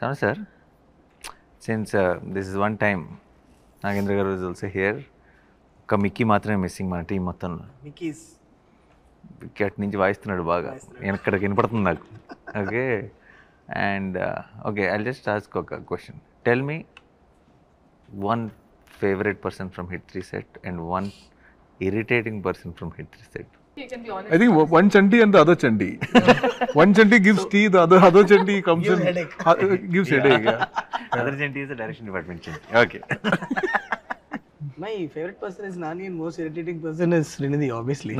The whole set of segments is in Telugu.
Sanu sir, since this is one time, Nagendra garu is also here. ఒక మిక్కీ మాత్రమే మిస్సింగ్ మన టీం మొత్తంలో. మిక్కీ అటు నుంచి వాయిస్తున్నాడు బాగా, ఇక్కడికి వినపడుతుంది నాకు. Okay, and okay, I just ask ఒక question. Tell me one favourite person from Hit 3 set and one irritating person from hit 3 set. You can be honest. I think one Chanti and the other Chanti. One Chanti gives tea, the other Chanti comes in, gives headache. Yeah. Other Chanti is the direction department Chanti. Okay. My favorite person is Nani and most irritating person is Srinidhi, obviously.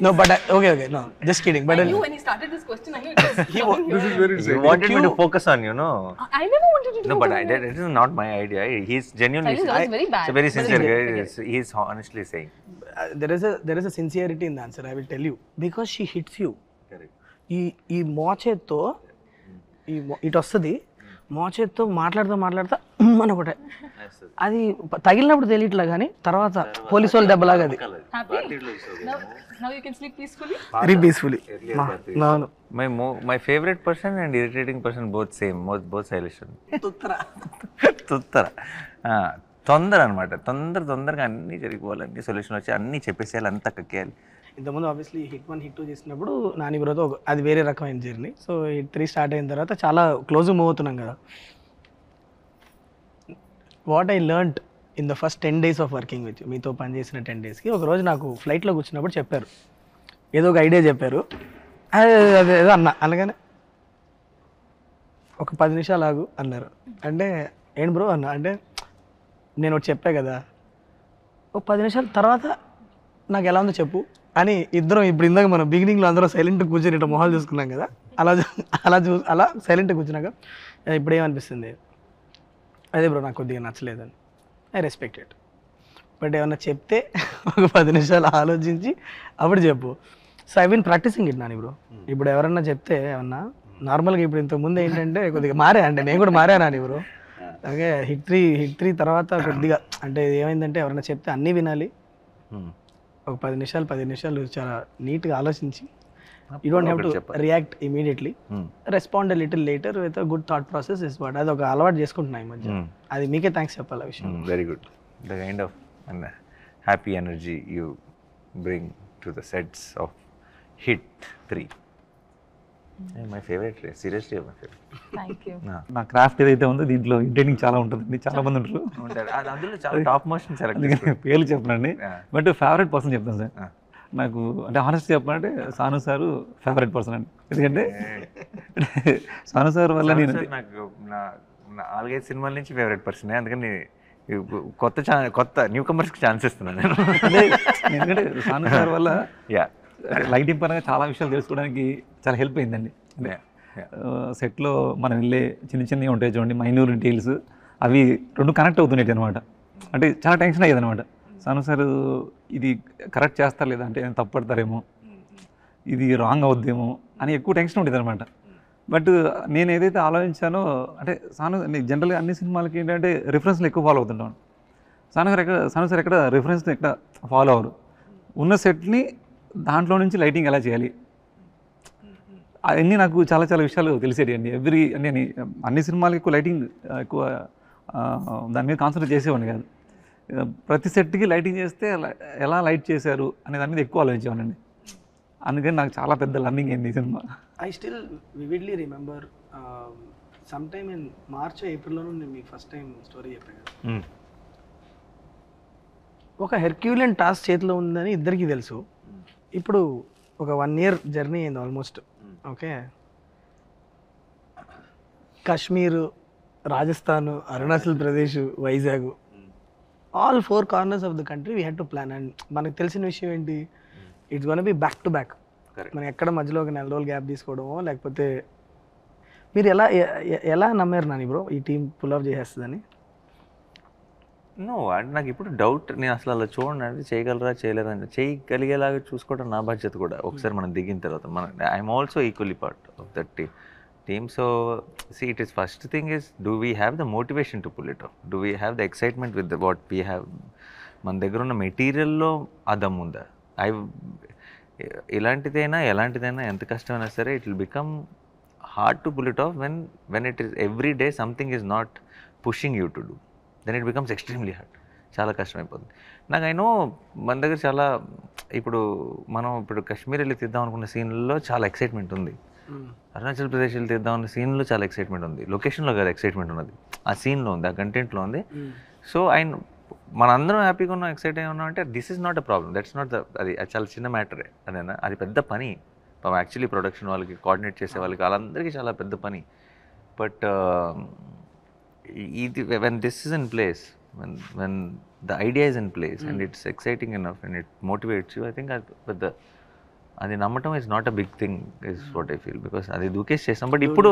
No, but okay, no, just kidding. But I knew when he started this question, I knew it was This is very You wanted me to focus on you, no? I never wanted to do No, but that. that is not my idea. He's genuinely. Silence was very bad. He's a very sincere But guy. it's okay. He's honestly saying. there is a sincerity in the answer. I will tell you because she hits you. Correct. ఈ మోచేత్తో ఇటు వస్తుంది, మోచేత్తో మాట్లాడుతూ అని ఒకటే, అది తగిలినప్పుడు తెలియట్లా కానీ తర్వాత పోలీసు వాళ్ళు దెబ్బలాగా అది Happy? Now you can sleep peacefully? Very peacefully. అవును, My favorite person and irritating person both same. Both Sailesh. తుత్తర తొందర అనమాట. తొందరగా అన్నీ జరిగిపోవాలి, అన్ని సొల్యూషన్ వచ్చి అన్నీ చెప్పేసేయాలి, అంతా కక్కేయాలి. ఇంతకుముందు ఆబ్వియస్లీ హిట్ 1 హిట్ 2 చేసినప్పుడు నాని బ్రోతో అది వేరే రకమైన జర్నీ. సో హిట్ 3 స్టార్ట్ అయిన తర్వాత చాలా క్లోజ్ మూవ్ అవుతున్నాం కదా. What I learned in the first 10 days of working with మీతో పనిచేసిన 10 daysకి ఒకరోజు నాకు ఫ్లైట్లో కూర్చున్నప్పుడు చెప్పారు, ఏదో ఒక ఐడియా చెప్పారు. అదేదో అనగానే ఒక 10 నిమిషాలు ఆగు అన్నారు. అంటే ఏంటి బ్రో అన్న అంటే నేను ఒకటి చెప్పా కదా, ఒక 10 నిమిషాల తర్వాత నాకు ఎలా ఉందో చెప్పు అని ఇద్దరం, ఇప్పుడు ఇందాక మనం బిగినింగ్లో అందరం సైలెంట్గా కూర్చొని ఇట్లా మొహాలు చూసుకున్నాం కదా, అలా సైలెంట్గా కూర్చున్నాక ఇప్పుడు ఏమనిపిస్తుంది, అదే బ్రో నాకు కొద్దిగా నచ్చలేదని. I respect it. బట్ ఏమన్నా చెప్తే ఒక 10 నిమిషాలు ఆలోచించి అప్పుడు చెప్పు. So I been practising it Nani bro. ఇప్పుడు ఎవరన్నా చెప్తే ఏమన్నా నార్మల్గా ఇప్పుడు ఇంతకుముందు ఏంటంటే కొద్దిగా మారా, అంటే నేను కూడా మారా నాని బ్రో. అలాగే హిట్ 3 తర్వాత కొద్దిగా అంటే ఏమైందంటే ఎవరైనా చెప్తే అన్నీ వినాలి. ఒక 10 నిమిషాలు చాలా నీట్గా ఆలోచించి you don't have to react immediately, respond little later with good thought process is what. అది ఒక అలవాటు చేసుకుంటున్నాయి ఈ మధ్య. అది మీకే థ్యాంక్స్ చెప్పాలి ఆ విషయం. Very good. The kind of happy energy you bring to the sets of hit 3. My favourite, seriously my favourite. Thank you. నా క్రాఫ్ట్ ఏదైతే ఉందో దీంట్లో ఇంటర్నింగ్ చాలా ఉంటుందండి, చాలా మంది ఉంటారు. అందులో చాలా టాప్ మోషన్ సెలెక్ట్ అందుకని పేర్లు చెప్పనండి, బట్ ఫేవరెట్ పర్సన్ చెప్తాను సార్. నాకు అంటే హానెస్ట్ చెప్పాలంటే సాను సారు ఫేవరెట్ పర్సన్ అండి. ఎందుకంటే సాను సార్ వల్ల నేను నాకు 4-5 సినిమాల నుంచి ఫేవరెట్ పర్సన్. అందుకని కొత్త న్యూ కమర్స్కి ఛాన్స్ ఇస్తున్నాను నేను. అంటే ఎందుకంటే సాను సార్ వల్ల యా లైటింగ్ పరంగా చాలా విషయాలు తెలుసుకోవడానికి చాలా హెల్ప్ అయిందండి. అంటే సెట్లో మనం వెళ్ళే చిన్నవి ఉంటాయి చూడండి, మైన్యూర్ డీటెయిల్స్, అవి రెండు కనెక్ట్ అవుతున్నాయి అనమాట. అంటే చాలా టెన్షన్ అయ్యేది అనమాట. సాను సార్ ఇది కరెక్ట్ చేస్తారు లేదా, అంటే తప్పు పడతారేమో, ఇది రాంగ్ అవుద్దేమో అని ఎక్కువ టెన్షన్ ఉండేది అనమాట. బట్ నేను ఏదైతే ఆలోచించానో అంటే జనరల్గా అన్ని సినిమాలకి ఏంటంటే రిఫరెన్స్లు ఎక్కువ ఫాలో అవుతుంటాను. సాను సార్ ఎక్కడ రిఫరెన్స్ని ఎక్కడ ఫాలో అవ్వరు. ఉన్న సెట్ని దాంట్లో నుంచి లైటింగ్ ఎలా చేయాలి అవన్నీ నాకు చాలా విషయాలు తెలిసేవి అండి. అన్ని సినిమాలకి ఎక్కువ లైటింగ్ ఎక్కువ దాని మీద కాన్సన్ట్రేట్ చేసేవాడిని కాదు. ప్రతి సెట్కి లైటింగ్ చేస్తే ఎలా లైట్ చేశారు అనే దాని మీద ఎక్కువ ఆలోచించేవాడిని. అందుకని నాకు చాలా పెద్ద లర్నింగ్ అయింది ఈ సినిమా. I still vividly remember some time in March ఏప్రిల్లోనూ నేను మీకు ఫస్ట్ టైం స్టోరీ చెప్పాను. ఒక హెర్క్యూలియన్ టాస్క్ చేతిలో ఉందని ఇద్దరికీ తెలుసు. ఇప్పుడు ఒక 1 year జర్నీ అయింది almost. Okay, Kashmir, Rajasthan, Arunachal Pradesh, Vizag, all 4 corners of the country we had to plan. And మనకు తెలిసిన విషయం ఏంటి, it's gonna be back to back. మనం ఎక్కడ మధ్యలో ఒక 4 రోజులు గ్యాప్ తీసుకోవడమో లేకపోతే మీరు ఎలా నమ్మారు నాని బ్రో ఈ టీం పుల్ ఆఫ్ చేసేస్తుందని? నో, అంటే నాకు ఇప్పుడు డౌట్. నేను అసలు అలా చూడండి, అంటే చేయగలరా చేయలేరా అంటే చేయగలిగేలాగా చూసుకోవడం నా బాధ్యత కూడా. ఒకసారి మనం దిగిన తర్వాత I'm also equally part of that team. So it is first thing is, do we have the motivation to pull it off, do we have the excitement with what we have. మన దగ్గర ఉన్న మెటీరియల్లో ఆ దమ్ ఉందా? ఎలాంటిదైనా ఎంత కష్టమైనా సరే it will become hard to pull it off when it is every day something is not pushing you to do. Then it becomes extremely hard. చాలా కష్టమైపోతుంది. నాకు ఐ నో మన దగ్గర చాలా మనం ఇప్పుడు కాశ్మీర్ వెళ్ళి తీద్దాం అనుకున్న సీన్లలో చాలా ఎక్సైట్మెంట్ ఉంది, అరుణాచల్ ప్రదేశ్ వెళ్ళి తీద్దాం అన్న సీన్లో చాలా ఎక్సైట్మెంట్ ఉంది, లొకేషన్లో కాదు ఎక్సైట్మెంట్ ఉన్నది, ఆ సీన్లో ఉంది, ఆ కంటెంట్లో ఉంది. సో మనందరం హ్యాపీగా ఉన్నాం, ఎక్సైట్ అయి ఉన్నాం అంటే this is not a problem, that's not అది చాలా చిన్న మ్యాటరే అదేనా, అది పెద్ద పని యాక్చువల్లీ ప్రొడక్షన్ వాళ్ళకి కోఆర్డినేట్ చేసే వాళ్ళకి వాళ్ళందరికీ చాలా పెద్ద పని. బట్ ఇది when this is in place, when the idea is in place and it's exciting enough and it motivates you, I think అది నమ్మటం is not a big thing is what I feel, because అది దూకేసి చేస్తాం. బట్ ఇప్పుడు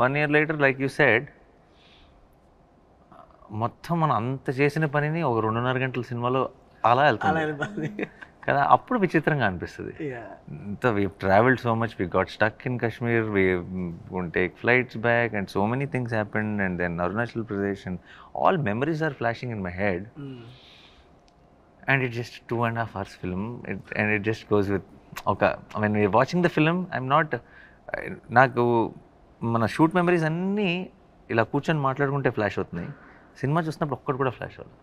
1 year later like you said, మొత్తం మనం అంత చేసిన పనిని ఒక 2.5 గంటల సినిమాలో అలా వెళ్తుంది కదా, అప్పుడు విచిత్రంగా అనిపిస్తుంది. We traveled so much, we got stuck in Kashmir, we wouldn't take flights back and so many things happened, and then Arunachal Pradesh, and all memories are flashing in my head. And it's just 2.5 hours film, and it just goes with, okay, when we're watching the film, I'm not, నాకు మన షూట్ మెమరీస్ అన్నీ ఇలా కూర్చొని మాట్లాడుకుంటే ఫ్లాష్ అవుతున్నాయి, సినిమా చూసినప్పుడు ఒక్కటి కూడా ఫ్లాష్ అవ్వాలి.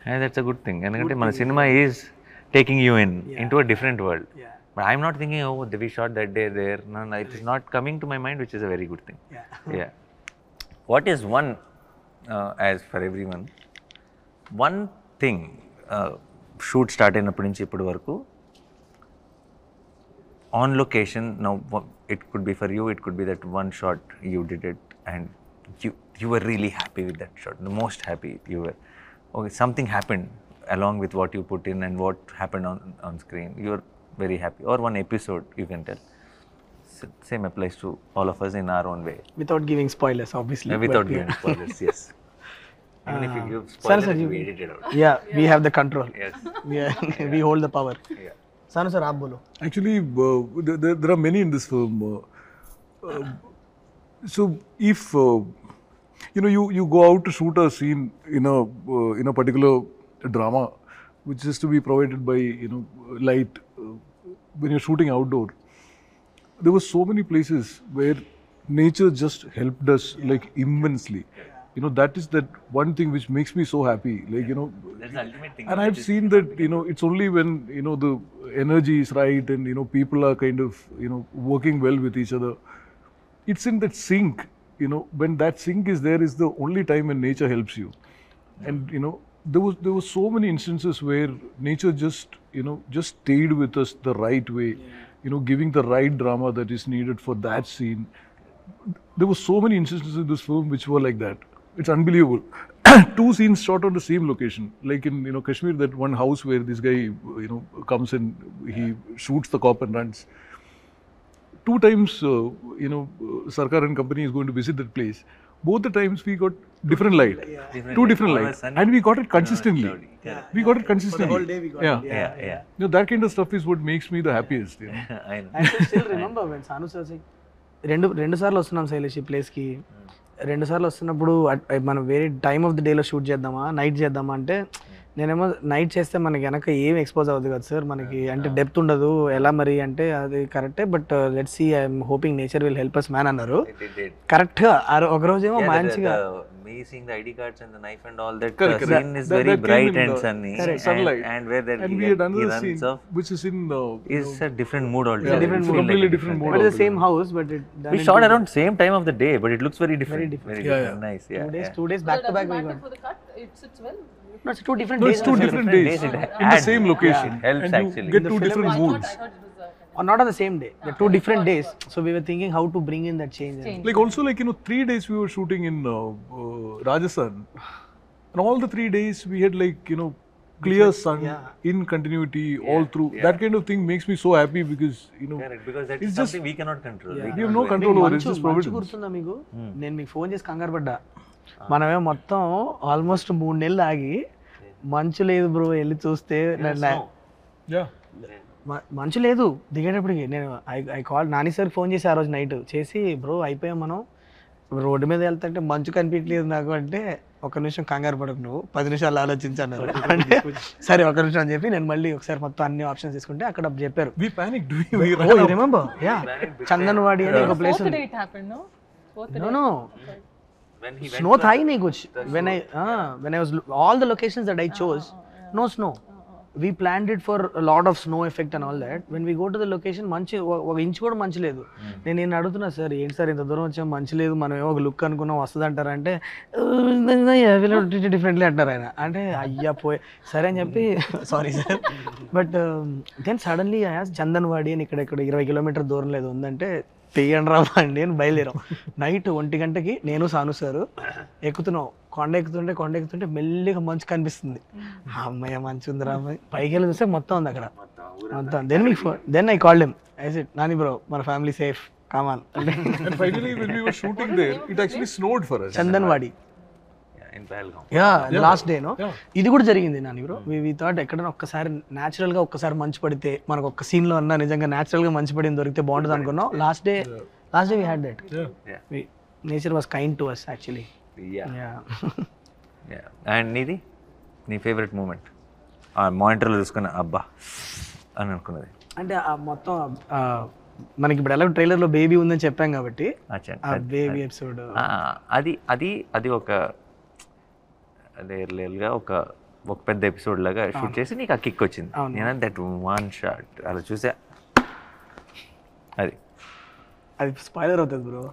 And that's a good thing, ఎందుకంటే మన cinema is taking you into a different world. But I'm not thinking, oh, we shot that day there. No, it is not coming to my mind, which is a very good thing. Yeah. What is one, as for everyone, one thing, shoot start అయినప్పటి నుంచి ఇప్పటి వరకు, on location, now it could be for you, it could be that one shot you did it and you were really happy with that shot, the most happy you were. Okay, something happened along with what you put in and what happened on screen, you're very happy, or one episode you can tell. Same applies to all of us in our own way. Without giving spoilers, obviously. Without giving spoilers, yes. Even if you give spoilers, we edit it out. Yeah, we have the control. Yes. We hold the power. Yeah. Sanu sir, aap bolo. Actually, there are many in this film. So if you go out to shoot a scene in a particular drama, which is to be provided by light, when you're shooting outdoor, there were so many places where nature just helped us like immensely. That is that one thing which makes me so happy, like That's the ultimate thing. and I've seen that it's only when the energy is right and people are kind of working well with each other, it's in that sync, when that sync is there is the only time when nature helps you. And there were so many instances where nature just stayed with us the right way, giving the right drama that is needed for that scene. There were so many instances in this film which were like that. It's unbelievable. 2 scenes shot on the same location, like in Kashmir, that one house where this guy comes and he shoots the cop and runs. 2 times Sarkar and company is going to visit that place. Both the times we got different light, 2 different lights, and we got it consistently. We got it consistently. The whole day we got it. Yeah. That kind of stuff is what makes me the happiest. I know. I can still remember when Sanu sir said, రెండు సార్లు వస్తున్నాం శైలేష్ ఈ ప్లేస్కి, 2 సార్లు వస్తున్నప్పుడు మనం వేరే టైమ్ ఆఫ్ ది డేలో షూట్ చేద్దామా నైట్ చేద్దామా అంటే, నేనేమో నైట్ చేస్తే మనకి వెనక ఏం ఎక్స్పోజ్ అవ్వదు కదా సార్, మనకి అంటే డెప్త్ ఉండదు ఎలా మరి అంటే, అది కరెక్టే, but let's see I'm hoping nature will help us man అన్నారు. కరెక్ట్గా ఒక రోజేమో మంచిగా Me seeing the ID cards and the knife and all that, scene is very bright and sunny, sunlight. and where that And we had another scene which is in is a different mood altogether. it's a completely different mode. but it's the same house, but it We shot around same time of the day, but it looks very different. Very Yeah, different. Nice. Yeah. 2 days back to back we Matter got. for the cut, it sits well. No, it's 2 different No, days. it's 2 different days It in the adds, same location. It helps and you actually. get 2 different moods. I thought it was Or not on the same day. They're 2 different days. So we were thinking how to bring in that change. Like also like 3 days we were shooting in Rajasthan, and all the 3 days we had like clear sun in continuity all through. That kind of thing makes me so happy because Correct, because that it's is something we cannot control. we have no control over it. It's just మంచు providence. గుర్తుందా మీకు? నేను మీకు ఫోన్ చేసి కంగారు పడ్డా, మనమే మొత్తం ఆల్మోస్ట్ 3 నెలలు ఆగి మంచు లేదు బ్రో వెళ్ళి చూస్తే, Yeah. మంచు లేదు దిగేటప్పటికి నేను ఐ కాల్ నాని సార్కి ఫోన్ చేసి ఆ రోజు నైట్ చేసి, బ్రో అయిపోయాం మనం రోడ్డు మీద వెళ్తుంటే మంచు కనిపించలేదు నాకు అంటే ఒక నిమిషం కంగారు పడకు నువ్వు 10 నిమిషాలు ఆలోచించాను అంటే సరే ఒక నిమిషం అని చెప్పి నేను మళ్ళీ ఒకసారి మొత్తం అన్ని ఆప్షన్స్ తీసుకుంటే అక్కడ చెప్పారు We panicked. Remember yeah Chandanwadi అని ఒక ప్లేస్ Fourth ఉంది day it happened, no? Fourth No, day. no. When he Snow thai nahi kuch. When I was all the locations that I chose, no snow. We planned it for a lot of snow effect and all that. When we go to the location, మంచి ఒక ఇంచు కూడా మంచి లేదు. నేను అడుగుతున్నా సార్ ఏంటి సార్ ఇంత దూరం వచ్చాం మంచి లేదు మనం ఏమో ఒక లుక్ అనుకున్నాం వస్తుంది అంటారంటే డిఫరెంట్లీ అంటారు ఆయన అంటే అయ్యా పోయి సరే అని చెప్పి sorry sir but then suddenly Chandanwari అని ఇక్కడ 20 కిలోమీటర్ దూరం లేదు ఉందంటే తెయ్యండి రా అండి అని బయలుదేరాం నైట్ 1 గంటకి నేను సాను సారు ఎక్కుతున్నాం కొండ ఎక్కుతుంటే మెల్లిగా మంచు కనిపిస్తుంది అమ్మాయి మంచి ఉంది రా అమ్మాయి పైకి వెళ్ళి చూస్తే మొత్తం ఉంది అక్కడ మొత్తం then I called him I said Nani bro మన family safe come on And finally, when we were shooting there, it actually snowed for us. Chandanwadi in Pahalgam. Yeah last day no ఇది కూడా జరిగింది నాని బ్రో వి థాట్ ఎక్కడైనా ఒక్కసారి న్యాచురల్ గా ఒక్కసారి మంచు పడితే మనకు ఒక్క సీన్ లో అన్నా నిజంగా న్యాచురల్ గా మంచు పడింది దొరికితే బాగుంటుంది అనుకున్నాం last day we had that nature was kind to us actually Yeah. And నీది నీ ఫేవరెట్ మూమెంట్ మానిటర్లో చూసుకున్న అబ్బా అని అనుకున్నది అంటే ఆ మొత్తం మనకి ఇప్పుడు ఎలా ట్రైలర్ లో బేబీ ఉందని చెప్పాం కాబట్టి అచ్చా ఆ బేబీ ఎపిసోడ్ అది ఒక అదే రియల్గా ఒక పెద్ద ఎపిసోడ్ లాగా షూట్ చేసి నీకు ఆ కిక్ వచ్చింది నేను దట్ వన్ షాట్ అలా చూసా అది స్పాయిలర్ అవుతుంది బ్రో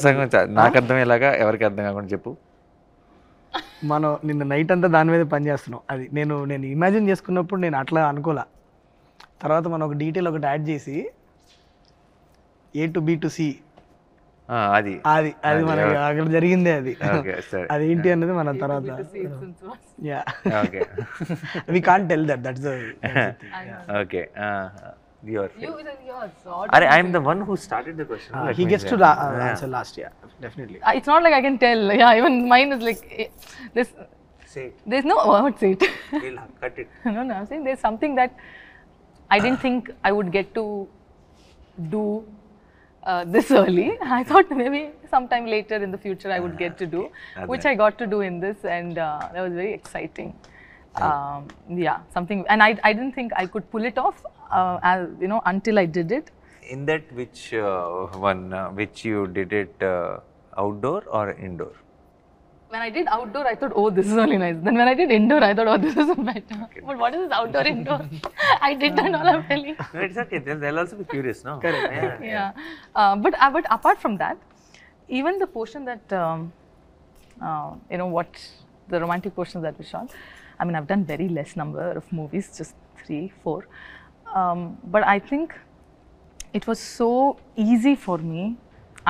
సగం నాకు అర్థమయ్యేలాగా ఎవరికి అర్థం కాకుండా చెప్పు మనం నిన్న నైట్ అంతా దాని మీద పని చేస్తున్నాం అది నేను ఇమాజిన్ చేసుకున్నప్పుడు నేను అట్లా అనుకోలే తర్వాత మనం ఒక డీటెయిల్ ఒకటి యాడ్ చేసి A to B to C అది అది మనకి అక్కడ జరిగిందే అది ఓకే సరే అది ఏంటి అన్నది మన తర్వాత yeah okay we can't tell that's the okay your Yours. అరే I am the one who started the question he gets to answer last yeah definitely It's not like I can tell. Yeah, even mine is like this. Say There's no word say it. Will cut it No, I'm saying there's something that I didn't think I would get to do this early. I thought maybe sometime later in the future I would get to do, which I got to do in this, and that was very exciting. Yeah, something, and I didn't think I could pull it off, as, until I did it. In that, which you did it outdoor or indoor? When I did outdoor, I thought, oh, this is only nice. Then when I did indoor, I thought, oh, this is better. But what is this outdoor, indoor? I did that all, I'm telling. No, it's okay. They'll also be curious, no? Correct. Yeah. But apart from that, even the portion that, what the romantic portions that we shot, I mean, I've done very less number of movies, just 3, 4. But I think it was so easy for me.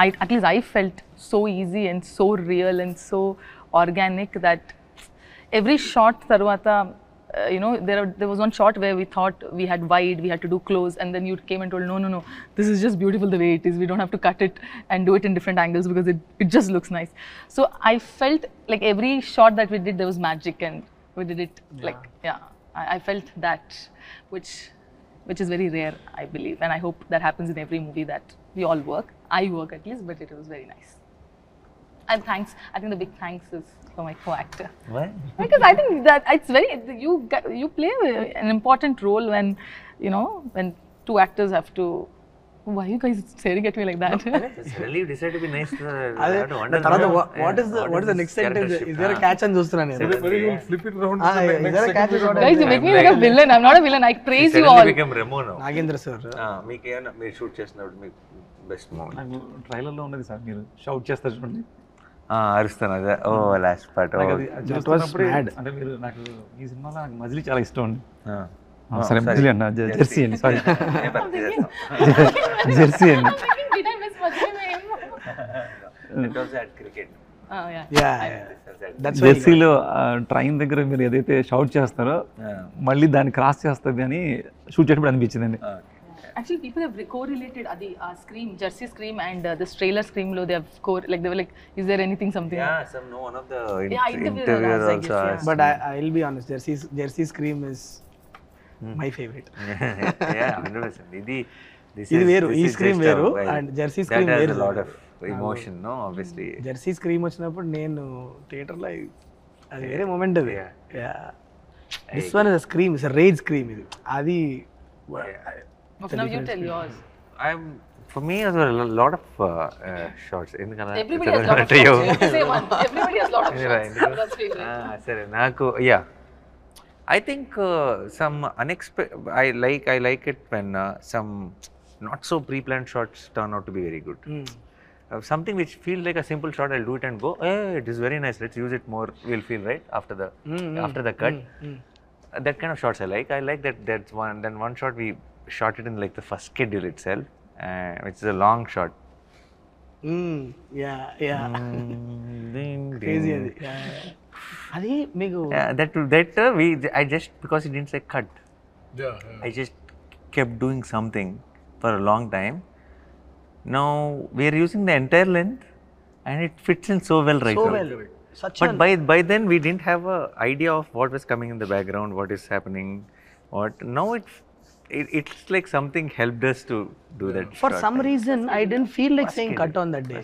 At least I felt so easy and so real and so organic that every shot tarvata, there was one shot where we thought we had wide, we had to do close, and then you came and told, no, this is just beautiful the way it is. We don't have to cut it and do it in different angles because it just looks nice. So I felt like every shot that we did, there was magic, and we did it I felt that, which is very rare, I believe, and I hope that happens in every movie that we all work. I work at least, but it was very nice. And thanks. I think the big thanks is for my co-actor. Why? Because I think that it's very, you play an important role when two actors have to. Why are you guys staring at me like that? Suddenly you decide to be nice. తర్వాత what is the next sentence? Is there a catch అని చూస్తున్నాను నేను. Whether you will flip it around Ah, to the is next there a catch sentence. or Guys, you make me like a villain. I'm not a villain. I praise you all. became Remo now. Nagendra sir మీకు ఏమన్నా మీరు షూట్ చేసినప్పుడు మీకు బెస్ట్ మూమెంట్ నాకు ట్రైలర్లో ఉన్నది సార్ మీరు షౌట్ చేస్తారు చూడండి అరుస్తాను అదే ఓ లాస్ట్ పార్ట్ నాకు అది చేస్తున్నప్పుడే అంటే మీరు నాకు ఈ సినిమాలో నాకు మజిలీ చాలా ఇష్టం అండి సరే మజిలీ అన్న జెర్సీ అండి సారీ జెర్సీ అండి Did I miss my name? Cricket yeah that's why జెర్సీలో ట్రైన్ దగ్గర మీరు ఏదైతే షౌట్ చేస్తారో మళ్ళీ దాన్ని క్రాస్ చేస్తుంది అని షూట్ చేసినప్పుడు అనిపించిందండి Actually, people have correlated Adi Scream, Jersey Scream, and this trailer Scream. They have they were like, is there anything something? one of the interviewers also asked but I'll be honest, Jersey Scream is my favorite. Yeah, 100%. ఇది ఇది వేరు, ఈ స్క్రీమ్ వేరు అండ్ జెర్సీ స్క్రీమ్ వేరు. Lot of emotion no obviously. Jersey scream వచ్చినప్పుడు నేను థియేటర్లో అది వేరే మూమెంట్ అది. This one is scream, is rage scream ఇది. అది Now you tell yours. For me as well, a lot of shots. Everybody has lot of shots. Say one. Everybody has lot of shots. That's favorite. సరే నాకు I think some unexpected. I like it when some not so pre-planned shots turn out to be very good. Something which feels like a simple shot, I'll do it and go, hey, it is very nice, let's use it more, we'll feel right after the cut. That kind of shots I like. I like that's one. Then one shot we shot it in like the first schedule itself, which is a long shot. Crazy అది. అది మీకు I just, because it didn't say cut, I just kept doing something for a long time. Now we are using the entire length and it fits in so well right now. But by then we didn't have a idea of what was coming in the background, what is happening, what. Now it's like something helped us to do that. For shot. some reason I didn't feel like saying cut on that day.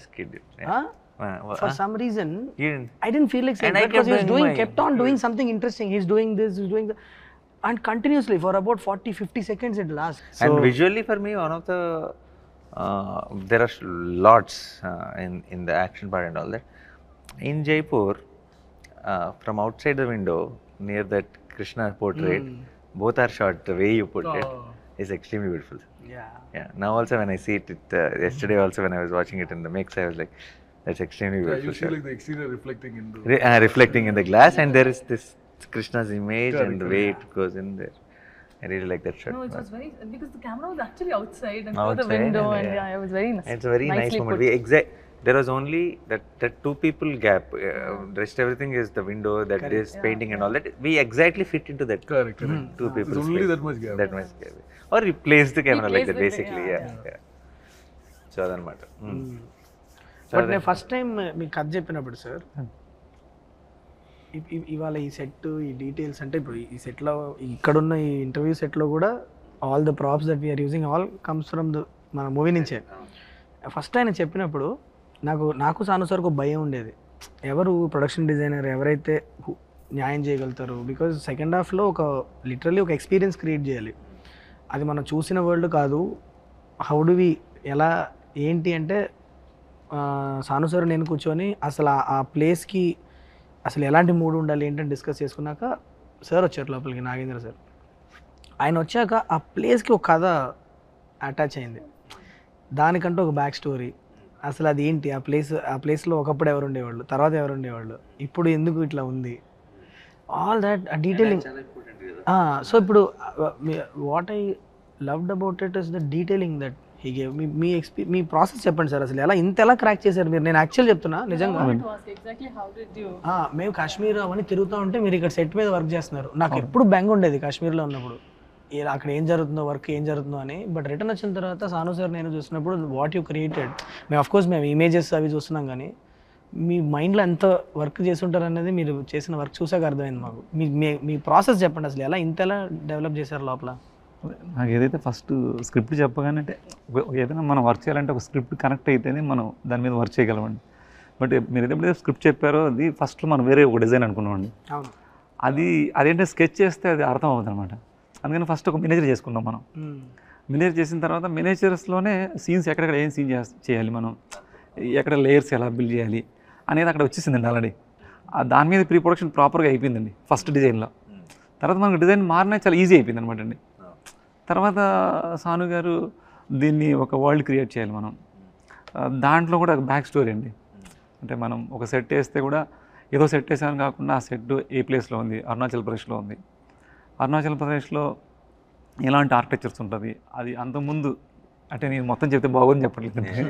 For some reason You didn't. I didn't feel like saying And I cut because kept he was doing kept on doing something interesting. He's doing this, he's doing that, and continuously for about 40-50 seconds it lasts. And visually for me, one of the there are lots in the action part and all that. In Jaipur, from outside the window near that Krishna portrait, both are shot. The way you put it is extremely beautiful. Yeah. Now also when I see it, yesterday also when I was watching it in the mix, I was like, that's extremely beautiful. You see like the exterior reflecting in the... reflecting in the glass, and there is this Krishna's image and the way it goes in there. I really like that shot. No, it was very, because the camera was actually outside and through the Outside, window, and yeah. it was very nice. It's a very nice nicely moment. put. There was only that two people gap. The rest everything is the window, that is painting and all that. We exactly fit into that. Correct. Two people. There's only that much gap. That much gap. Or we place the camera like that, placed it, basically. Yeah. So that matter. But నేను ఫస్ట్ టైం మీకు కథ చెప్పినప్పుడు సార్, ఇవాళ ఈ సెట్, ఈ డీటెయిల్స్ అంటే ఇప్పుడు ఈ సెట్లో, ఇక్కడున్న ఈ ఇంటర్వ్యూ సెట్లో కూడా all the props that we're using all comes from the మన మూవీ నుంచే. ఫస్ట్ ఆయన చెప్పినప్పుడు నాకు సాను సార్కు భయం ఉండేది, ఎవరు ప్రొడక్షన్ డిజైనర్ ఎవరైతే న్యాయం చేయగలుగుతారు. బికాజ్ సెకండ్ హాఫ్లో లిటరల్లీ ఒక ఎక్స్పీరియన్స్ క్రియేట్ చేయాలి. అది మనం చూసిన వరల్డ్ కాదు. హౌ డు వి, ఎలా ఏంటి అంటే సాను సార్ నేను కూర్చొని అసలు ఆ ప్లేస్కి అసలు ఎలాంటి మూడ్ ఉండాలి ఏంటని డిస్కస్ చేసుకున్నాక సార్ వచ్చారు లోపలికి, నాగేంద్ర సార్. ఆయన వచ్చాక ఆ ప్లేస్కి ఒక కథ అటాచ్ అయింది, దానికంటూ ఒక బ్యాక్ స్టోరీ. అసలు అది ఏంటి, ఆ ప్లేస్లో ఒకప్పుడు ఎవరు ఉండేవాళ్ళు, తర్వాత ఎవరు ఉండేవాళ్ళు, ఇప్పుడు ఎందుకు ఇట్లా ఉంది, ఆల్ దాట్ డీటెయిలింగ్. సో ఇప్పుడు what I loved about it is the detailing that he gave. Me process చెప్పండి సార్, అసలు ఎలా క్రాక్ చేశారు మీరు? నేను యాక్చువల్ చెప్తున్నా నిజంగా, మేము కాశ్మీర్ అవన్నీ తిరుగుతూ ఉంటే మీరు ఇక్కడ సెట్ మీద వర్క్ చేస్తున్నారు. నాకు ఎప్పుడు బెంగ ఉండేది కాశ్మీర్లో ఉన్నప్పుడు, అక్కడ ఏం జరుగుతుందో, వర్క్ ఏం జరుగుతుందో అని. బట్ రిటర్న్ వచ్చిన తర్వాత సాను సార్ నేను చూసినప్పుడు వాట్ యూ క్రియేటెడ్, మేము అఫ్కోర్స్ మేము ఇమేజెస్ అవి చూస్తున్నాం, కానీ మీ మైండ్లో ఎంత వర్క్ చేసి ఉంటారు అనేది మీరు చేసిన వర్క్ చూసాక అర్థమైంది మాకు. మీ ప్రాసెస్ చెప్పండి, అసలు ఎలా డెవలప్ చేశారు లోపల? నాకు ఏదైతే ఫస్ట్ స్క్రిప్ట్ చెప్పగానే, అంటే ఏదైనా మనం వర్క్ చేయాలంటే ఒక స్క్రిప్ట్ కనెక్ట్ అయితేనే మనం దాని మీద వర్క్ చేయగలమండి. బట్ మీరు ఎప్పుడైతే స్క్రిప్ట్ చెప్పారో అది ఫస్ట్ మనం వేరే ఒక డిజైన్ అనుకున్నామండి. అవును, అదేంటే స్కెచ్ చేస్తే అది అర్థం అవుతుంది అనమాట. అందుకని ఫస్ట్ ఒక మినేచర్ చేసుకున్నాం మనం. మినేచర్ చేసిన తర్వాత మినేచర్స్లోనే సీన్స్ ఎక్కడెక్కడ ఏం సీన్ చేయాలి, మనం ఎక్కడ లేయర్స్ ఎలా బిల్డ్ చేయాలి అనేది అక్కడ వచ్చేసిందండి ఆల్రెడీ. దాని మీద ప్రీ ప్రొడక్షన్ ప్రాపర్గా అయిపోయిందండి ఫస్ట్ డిజైన్లో. తర్వాత మనకు డిజైన్ మారినా చాలా ఈజీ అయిపోయింది అనమాట అండి. తర్వాత సాను గారు దీన్ని ఒక వరల్డ్ క్రియేట్ చేయాలి మనం, దాంట్లో కూడా బ్యాక్ స్టోరీ అండి. అంటే మనం ఒక సెట్ వేస్తే కూడా ఏదో సెట్ వేసామని కాకుండా ఆ సెట్ ఏ ప్లేస్లో ఉంది, అరుణాచల్ ప్రదేశ్లో ఉంది. అరుణాచల్ ప్రదేశ్లో ఎలాంటి ఆర్కిటెక్చర్స్ ఉంటుంది, అది అంతకుముందు, అంటే నేను మొత్తం చెప్తే బాగోని చెప్పట్లేదు,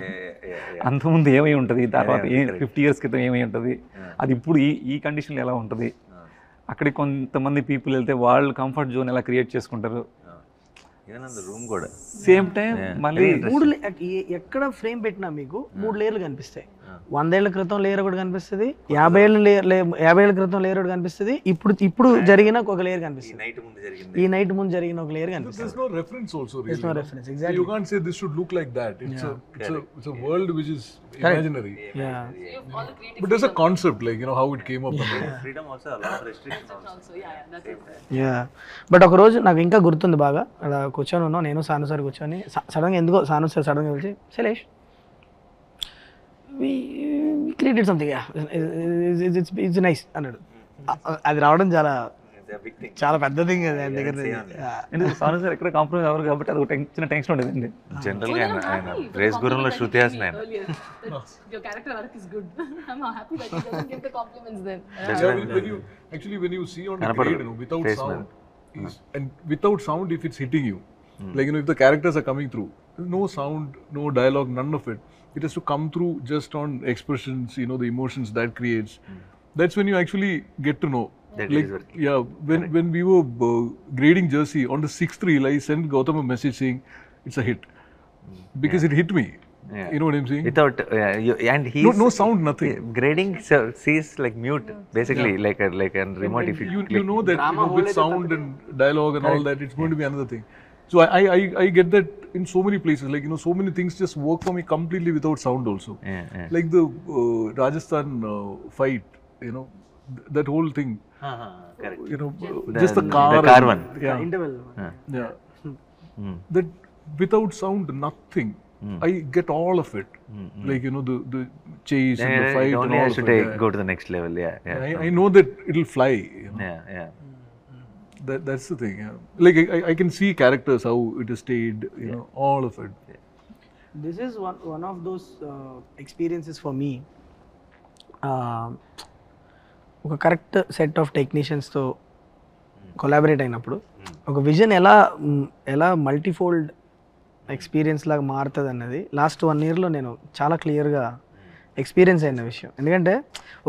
అంతకుముందు ఏమై ఉంటుంది, తర్వాత 50 years క్రితం ఏమై ఉంటుంది, అది ఇప్పుడు ఈ కండిషన్లో ఎలా ఉంటుంది, అక్కడికి కొంతమంది పీపుల్ వెళ్తే వాళ్ళు కంఫర్ట్ జోన్ ఎలా క్రియేట్ చేసుకుంటారు. రూమ్ కూడా సేమ్ టైం మళ్ళీ ఎక్కడ ఫ్రేమ్ పెట్టినా మీకు 3 లేయర్లు కనిపిస్తాయి. 100 ఏళ్ల క్రితం లేయర్ ఒకటి కనిపిస్తుంది, 50 ఏళ్ల క్రితం లేయర్ ఒకటి కనిపిస్తుంది, ఇప్పుడు జరిగిన ఒక లేయర్ కనిపిస్తుంది, ఈ నైట్ ముందు జరిగిన ఒక లేయర్ కనిపిస్తుంది. There's no reference also really. There's no reference, exactly. You can't say this should look like that. It's a world which is imaginary. Yeah. But there's a concept, like, you know, how it came up. Freedom also a lot of restrictions also. Yeah but ఒక రోజు నాకు ఇంకా గుర్తుంది బాగా, అలా కూర్చొని ఉన్నాం నేను సాను సార్ కూర్చొని, సడన్గా ఎందుకో సాను సార్ సడన్గా పిలిచి Shailesh we created something, it's nice అన్నాడు. అది రావడం చాలా పెద్ద థింగ్ అది ఆయన దగ్గర. సాను సార్ ఎక్కడ కాంప్రమైజ్ అవ్వరు కాబట్టి అది ఒక చిన్న టెన్షన్ ఉండేదండి. జనరల్గా ఆయన రేస్ గురంలో శృతి హాసన్ ఆయన. Your character arc is good. I'm happy that you doesn't give the compliments then. When you see on the grade, you know, without sound, and without sound, if it's hitting you, like, you know, if the characters are coming through, no sound, no dialogue, none of it. It has to come through just on expressions, you know, the emotions that creates. That's when you actually get to know. That Like, is working. yeah, when we were grading Jersey, on the 6th reel, I sent Gautam a message saying it's a hit because it hit me. Yeah. You know what I'm saying? Without and he No sound, nothing. grading sees like mute basically, like a remote. If You know that, you know, with sound and dialogue and all that, it's going to be another thing. So I get that in so many places. Like, you know, so many things just work for me completely without sound also. Yeah. Like the Rajasthan fight, you know, that whole thing. Correct. You know, just the car. The car one. Yeah. Interval Yeah. That without sound, nothing. I get all of it. Like, you know, the chase and the fight It and only all has to of it. go to the next level. Yeah. I know that it'll fly. You know? Yeah. That's the thing. Yeah. Like, I can see characters, how it is stayed. You know, all of it. This is one of those experiences for me. ఒక కరెక్ట్ సెట్ ఆఫ్ టెక్నీషియన్స్తో కొలాబరేట్ అయినప్పుడు ఒక విజన్ ఎలా మల్టీఫోల్డ్ ఎక్స్పీరియన్స్ లాగా మారుతుంది అన్నది లాస్ట్ 1 yearలో నేను చాలా క్లియర్గా ఎక్స్పీరియన్స్ అయిన విషయం. ఎందుకంటే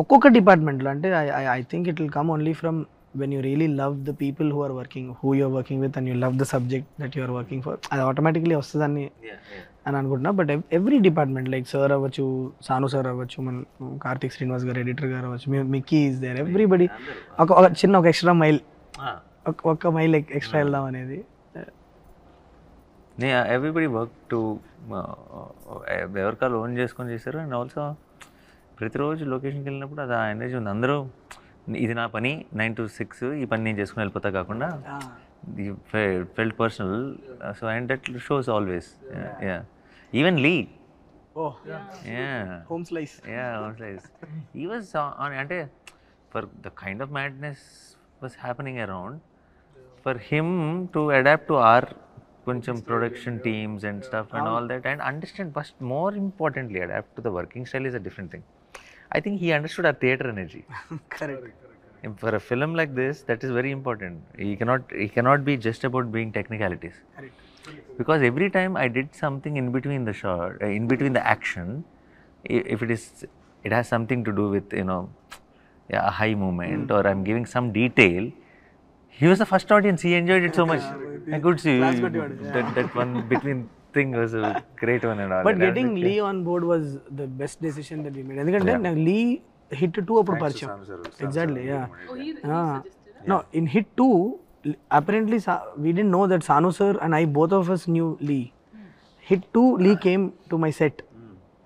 ఒక్కొక్క డిపార్ట్మెంట్లో అంటే I think it will come only from when you really love the people who you're working with, and you love the subject that you are working for, అది ఆటోమేటిక్లీ వస్తుందని అని అనుకుంటున్నా. But every department like sir అవ్వచ్చు, సాను సార్ అవ్వచ్చు, మన కార్తిక్ శ్రీనివాస్ గారు ఎడిటర్ గారు అవ్వచ్చు, మిక్కీ ఈజ్ దేర్, ఎవ్రీబడి ఒక చిన్న ఎక్స్ట్రా మైల్, ఒక మైల్ ఎక్స్ట్రా వెళ్దాం అనేది. ఎవ్రీబడి వర్క్ టు ఎవరికాలు ఓన్ చేసుకొని చేశారు. అండ్ ఆల్సో ప్రతిరోజు లొకేషన్కి వెళ్ళినప్పుడు అది ఆ ఎనర్జీ ఉంది. అందరూ ఇది నా పని 9 to 6 ఈ పని నేను చేసుకుని వెళ్ళిపోతా కాకుండా felt personal. So and that shows always. Even Lee home slice he was on అంటే for the kind of madness was happening around, for him to adapt to our కొంచెం production teams and stuff and all that, and understand, first more importantly adapt to the working style is a different thing. I think he understood our theatre energy. Correct. For a film like this, that is very important. He cannot be just about being technicalities. Correct. Because every time I did something in between the shot, in between the action, if it has something to do with, you know, a high moment, or I'm giving some detail, he was the first audience. He enjoyed it so much. I could see that one between thing was a great one and all. But getting Lee on board was the best decision that we made. ఎందుకంటే నాకు Lee hit 2 అప్పుడు పరిచయం. Exactly, yeah. No, in hit 2 apparently we didn't know that Sanu sir and I, both of us knew Lee. Hit 2 Lee came to my set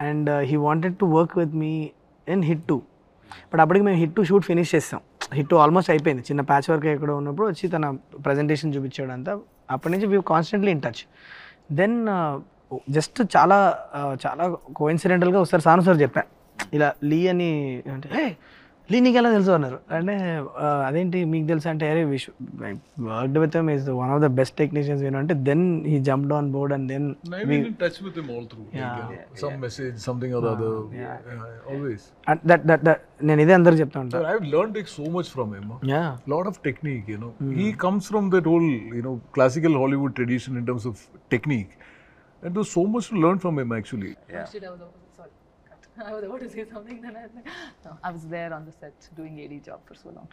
and he wanted to work with me in hit 2. But అప్పటికి మేము హిట్ 2 షూట్ ఫినిష్ చేస్తాం. హిట్ 2 ఆల్మోస్ట్ అయిపోయింది. చిన్న ప్యాచ్ వర్క్ ఎక్కడ ఉన్నప్పుడు వచ్చి తన ప్రజెంటేషన్ చూపించాడు అంతా. అప్పటి నుంచి we constantly in touch. Then just చాలా కోఇన్సిడెంటల్గా ఒకసారి సాను సార్ చెప్పా ఇలా లీ అని, అంటే హే లీ నీకు ఎలా తెలుసు అన్నారు. అంటే అదేంటి మీకు తెలుసు అంటే, అరే worked with him is one of the best technicians అంటే. Then he jumped on board and then I've been in touch with him all through. Some message, something or other. Always. నేను ఇదే అందరికి చెప్తా ఉంటాను. I've learned like so much from him. Yeah. Lot of technique, you know. He comes from that whole, you know, classical Hollywood tradition in terms of technique. And there's so much to learn from him actually. I was about to say something, then I was like, no, I was there on the set doing AD job for so long.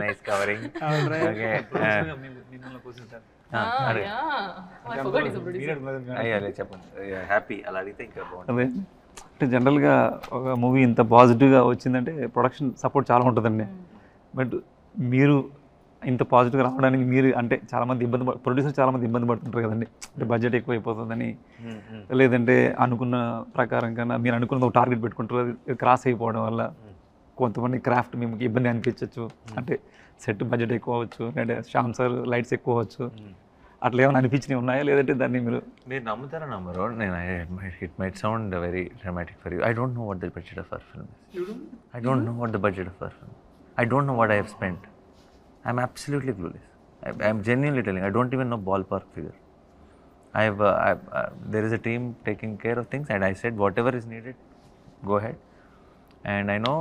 Nice covering. Okay. అయ్యాలే చెప్పండి హ్యాపీ అలా అడిగితే ఇంకా బాగుంటుంది. అదే అంటే జనరల్గా ఒక మూవీ ఇంత పాజిటివ్గా వచ్చిందంటే ప్రొడక్షన్ సపోర్ట్ చాలా ఉంటుందండి. బట్ మీరు ఇంత పాజిటివ్గా రావడానికి మీరు అంటే చాలామంది ప్రొడ్యూసర్ చాలామంది ఇబ్బంది పడుతుంటారు కదండి. అంటే బడ్జెట్ ఎక్కువ అయిపోతుందని, లేదంటే అనుకున్న ప్రకారం కన్నా మీరు అనుకున్న ఒక టార్గెట్ పెట్టుకుంటారు, అది క్రాస్ అయిపోవడం వల్ల కొంతమంది క్రాఫ్ట్ మీకు ఇబ్బంది అనిపించవచ్చు. అంటే సెట్ బడ్జెట్ ఎక్కువ అవ్వచ్చు, అంటే శ్యామ్ సార్ లైట్స్ ఎక్కువ అవ్వచ్చు, అట్లా ఏమైనా అనిపించినవి ఉన్నాయా? లేదంటే దాన్ని మీరు నమ్ముతారా నమ్మరు? నేను it might sound very dramatic for you. I don't know what the budget of our film. I don't know what the budget of our film. I don't know what I have spent. I'm absolutely clueless. I'm genuinely telling. I don't even know ballpark figure. There is a team taking care of things, and I said whatever is needed, go ahead. And I know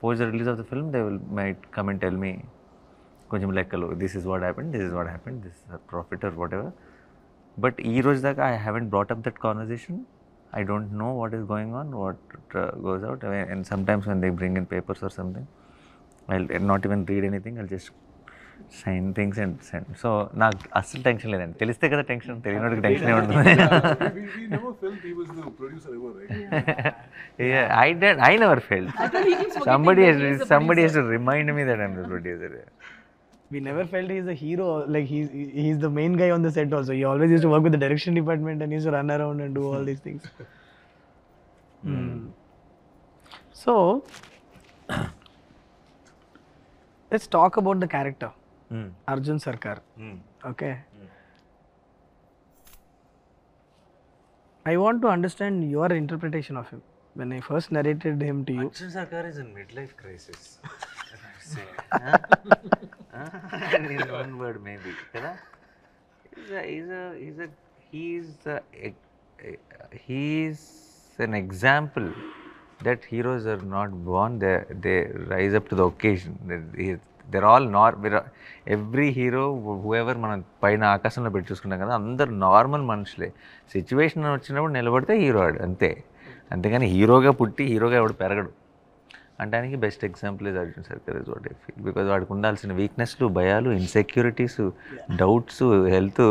post the release of the film, they might come and tell me, koncham lekkalu, this is what happened, this is what happened, this is a profit or whatever. But ee roj daka I haven't brought up that conversation. I don't know what is going on, what goes out. And sometimes when they bring in papers or something, I'll not even read anything. I'll just sign things and send. So నాకు అస్సలు టెన్షన్ లేదండి. తెలిస్తే కదా టెన్షన్, తెలియనోడికి టెన్షన్ ఉంటుంది. We never felt he was the producer ever, right? Yeah, I never felt. Somebody has to remind me that I'm the producer. We never felt he's a hero. Like he's the main guy on the set also. He always used to work with the direction department and used to run around and do all these things. So let's talk about the character, Arjun Sarkar. Okay. I want to understand your interpretation of him. When I first narrated him to you, Arjun Sarkar is in midlife crisis. In one word maybe. He's an example that heroes are not born, they rise up to the occasion. They're all every hero, whoever మనం పైన ఆకాశంలో పెట్టి చూసుకుంటాం కదా, అందరు నార్మల్ మనుషులే. సిచ్యువేషన్ వచ్చినప్పుడు నిలబడితే హీరో ఆడు అంతే. అంతేగాని హీరోగా పుట్టి హీరోగా ఎవడు పెరగడు. అంటానికి best example is Arjun Sarkar is what I feel. Because వాడికి ఉండాల్సిన వీక్నెస్లు, భయాలు, ఇన్సెక్యూరిటీస్, డౌట్స్, హెల్త్,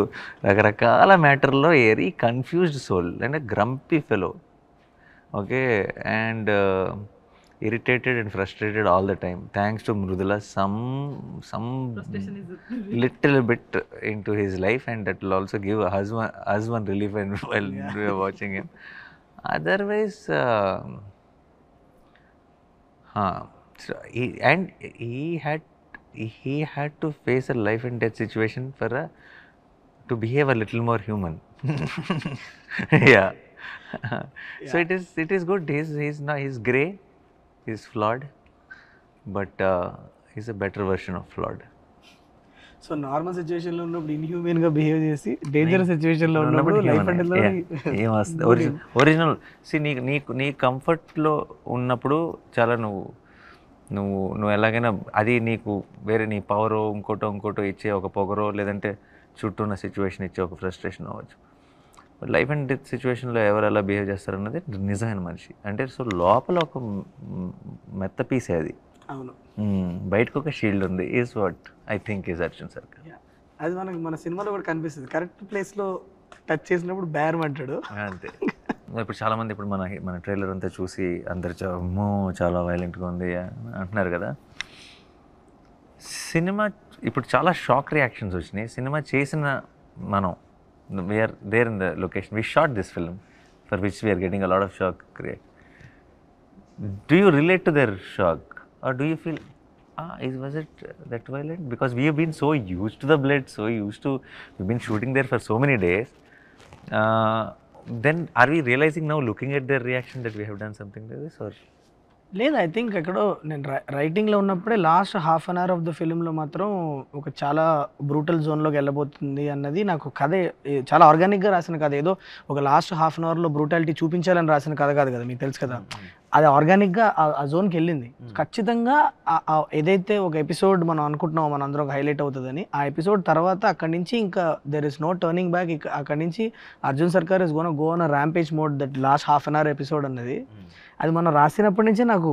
రకరకాల మ్యాటర్లో very confused soul and grumpy fellow. Okay, and irritated and frustrated all the time. Thanks to Mrudula, some little bit into his life, and that will also give us one relief while we are watching him. Otherwise, so he had to face a life and death situation to behave a little more human. Yeah. So it is good. He's grey, he's flawed, but he's a better version of flawed. So normal situation లో ఉన్నప్పుడు ఇన్హ్యూమన్ గా బిహేవ్ చేసి డేంజరస్ సిచ్యువేషన్ లో ఉన్నప్పుడు లైఫ్ అండ్ ఒరిజినల్ నీ కంఫర్ట్లో ఉన్నప్పుడు చాలా నువ్వు ఎలాగైనా అది నీకు వేరే నీ పవరో ఇంకోటో ఇచ్చే ఒక పొగరో, లేదంటే చుట్టూ ఉన్న సిచ్యువేషన్ ఇచ్చే ఒక ఫ్రస్ట్రేషన్ అవ్వచ్చు. లైఫ్ అండ్ డెత్ సిచ్యువేషన్లో ఎవరు ఎలా బిహేవ్ చేస్తారన్నది నిజమైన మనిషి అంటే. సో లోపల ఒక మెత్త పీసే అది. అవును, బయటకు ఒక షీల్డ్ ఉంది. Is what I think is Arjun సర్కార్. అది మన సినిమాలో కూడా కనిపిస్తుంది. కరెక్ట్ ప్లేస్లో టచ్ చేసినప్పుడు బేరం అంటాడు అంతే. ఇప్పుడు చాలామంది ఇప్పుడు మన ట్రైలర్ అంతా చూసి అందరు చాలా వైలెంట్గా ఉంది అంటున్నారు కదా. సినిమా ఇప్పుడు చాలా షాక్ రియాక్షన్స్ వచ్చినాయి. సినిమా చేసిన మనం we are there in the location. We shot this film for which we are getting a lot of shock. Do you relate to their shock, or do you feel was it that violent? Because we have been so used to the blood, we've been shooting there for so many days. Then are we realizing now, looking at their reaction, that we have done something like this? Or లేదు, ఐ థింక్ ఎక్కడో నేను రైటింగ్లో ఉన్నప్పుడే last half an hour of the ఫిల్మ్లో మాత్రం ఒక చాలా బ్రూటల్ జోన్లోకి వెళ్ళబోతుంది అన్నది నాకు కథ చాలా ఆర్గానిక్గా రాసిన కథ. ఏదో ఒక లాస్ట్ హాఫ్ అన్ అవర్లో బ్రూటాలిటీ చూపించాలని రాసిన కథ కాదు కదా, మీకు తెలుసు కదా. అది ఆర్గానిక్గా ఆ జోన్కి వెళ్ళింది. ఖచ్చితంగా ఏదైతే ఒక ఎపిసోడ్ మనం అనుకుంటున్నామో మన అందరం హైలైట్ అవుతుందని, ఆ ఎపిసోడ్ తర్వాత అక్కడి నుంచి ఇంకా there is no turning back. అక్కడి నుంచి Arjun Sarkar is gonna go on a rampage mode. That last half an hour episode అన్నది అది మనం రాసినప్పటి నుంచే నాకు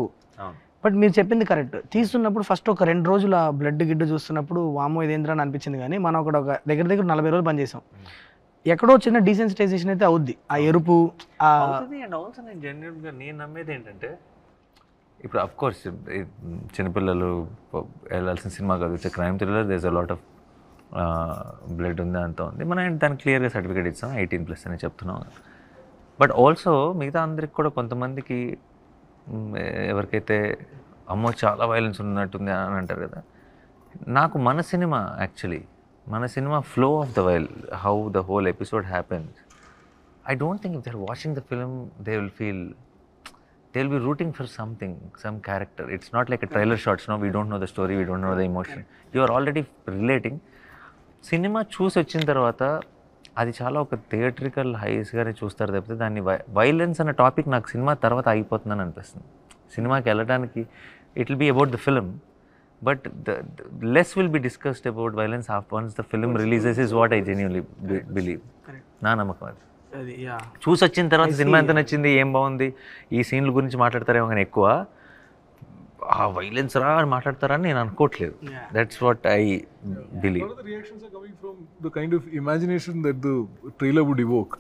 బట్ మీరు చెప్పింది కరెక్ట్. తీస్తున్నప్పుడు ఫస్ట్ ఒక 2 రోజులు ఆ బ్లడ్ గిడ్డు చూస్తున్నప్పుడు వామో ఇదేంద్రా అని అనిపించింది, కానీ మనం అక్కడ ఒక దగ్గర 40 రోజులు పనిచేసాం. ఎక్కడో చిన్న డీసెన్సిటైజేషన్ అయితే అవుద్ది, ఆ ఎరుపు అండ్ ఆల్సో నేను జెన్యున్గా నేను నమ్మేది ఏంటంటే, ఇప్పుడు అఫ్ కోర్స్ చిన్నపిల్లలు వెళ్ళాల్సిన సినిమా కాదు, it's crime thriller, there is a lot of blood ఉంది, అంతా ఉంది. మనం దానికి క్లియర్గా సర్టిఫికేట్ ఇస్తాం 18+ అని చెప్తున్నాం. బట్ ఆల్సో మిగతా అందరికి కూడా కొంతమందికి ఎవరికైతే అమ్మో చాలా వైలెన్స్ ఉన్నట్టుంది అని అంటారు కదా, నాకు మన సినిమా యాక్చువల్లీ మన cinema flow of the while, how the whole episode happens, I don't think if they're watching the film, they'll be rooting for something, some character. It's not like a trailer shots, no, we don't know the story, we don't know the emotion. You are already relating. Cinema చూసి వచ్చిన తర్వాత అది చాలా ఒక థియేట్రికల్ హైస్గానే చూస్తారు తప్పితే దాన్ని వైలెన్స్ అనే టాపిక్ నాకు సినిమా తర్వాత అయిపోతుందని అనిపిస్తుంది. సినిమాకి వెళ్ళడానికి it will be about the film, but the less will be discussed about violence once the film releases is what I genuinely believe. నా నమ్మకం అది. చూసి వచ్చిన తర్వాత సినిమా ఎంత నచ్చింది, ఏం బాగుంది, ఈ సీన్ల గురించి మాట్లాడతారేమో కానీ ఎక్కువ ఆ వైలెన్స్ రా అని మాట్లాడతారని నేను అనుకోవట్లేదు. That's what I believe. The reactions are coming from the kind of imagination that the trailer would evoke.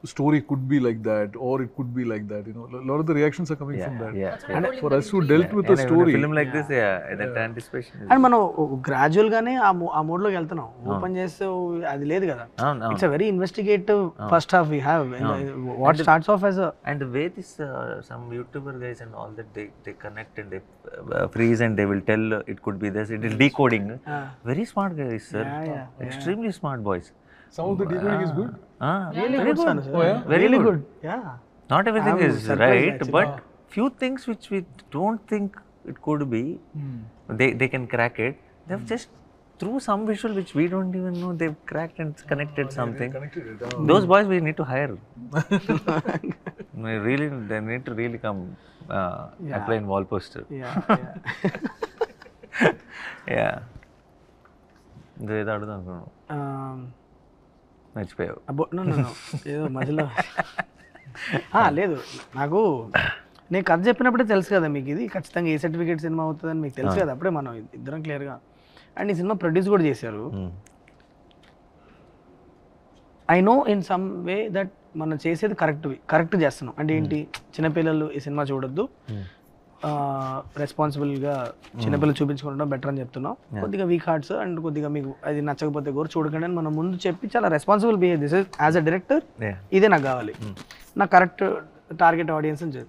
The story could be like that, or it could be like that. You know, a lot of the reactions are coming from that. And for us who dealt with the story, film like this, that anticipation is. And మనం గ్రాడ్యువల్ గానే ఆ మోడ్లోకి వెళ్తున్నాం. ఓపెన్ చేస్తే అది లేదు కదా, it's a very investigative first half we have. What starts off as And the way this some YouTuber guys and all that they connect and they freeze and they will tell it could be this, it is decoding. Very smart guys, sir. Extremely smart boys. some of the decoding is good. really good, sir. Very really good. good. Yeah. Not everything is right, but few things which we don't think it could be, they can crack it. They've just through some visual which we don't even know, they've cracked and connected something. Those boys we need to hire. They need to really come apply in wall poster. Yeah. ఏదో అడుగుదాం అనుకున్నాను, మర్చిపోయావు. ఏదో మధ్యలో లేదు, నాకు నేను కథ చెప్పినప్పుడే తెలుసు కదా మీకు ఇది ఖచ్చితంగా ఏ సర్టిఫికేట్ సినిమా అవుతుందని మీకు తెలుసు కదా, అప్పుడే మనం ఇద్దరం క్లియర్గా. అండ్ ఈ సినిమా ప్రొడ్యూస్ కూడా చేశారు. I know in some way that మనం చేసేది కరెక్ట్ చేస్తున్నాం. అంటే ఏంటి, చిన్నపిల్లలు ఈ సినిమా చూడొద్దు, రెస్పాన్సిబుల్గా చిన్నపిల్లలు చూపించుకుంటాం బెటర్ అని చెప్తున్నాం. కొద్దిగా వీక్ హార్ట్స్ అండ్ కొద్దిగా మీకు అది నచ్చకపోతే కూడా చూడకండి అని మనం ముందు చెప్పి చాలా responsible behave. This is as a director ఇదే నాకు కావాలి, నాకు కరెక్ట్ టార్గెట్ ఆడియన్స్ అని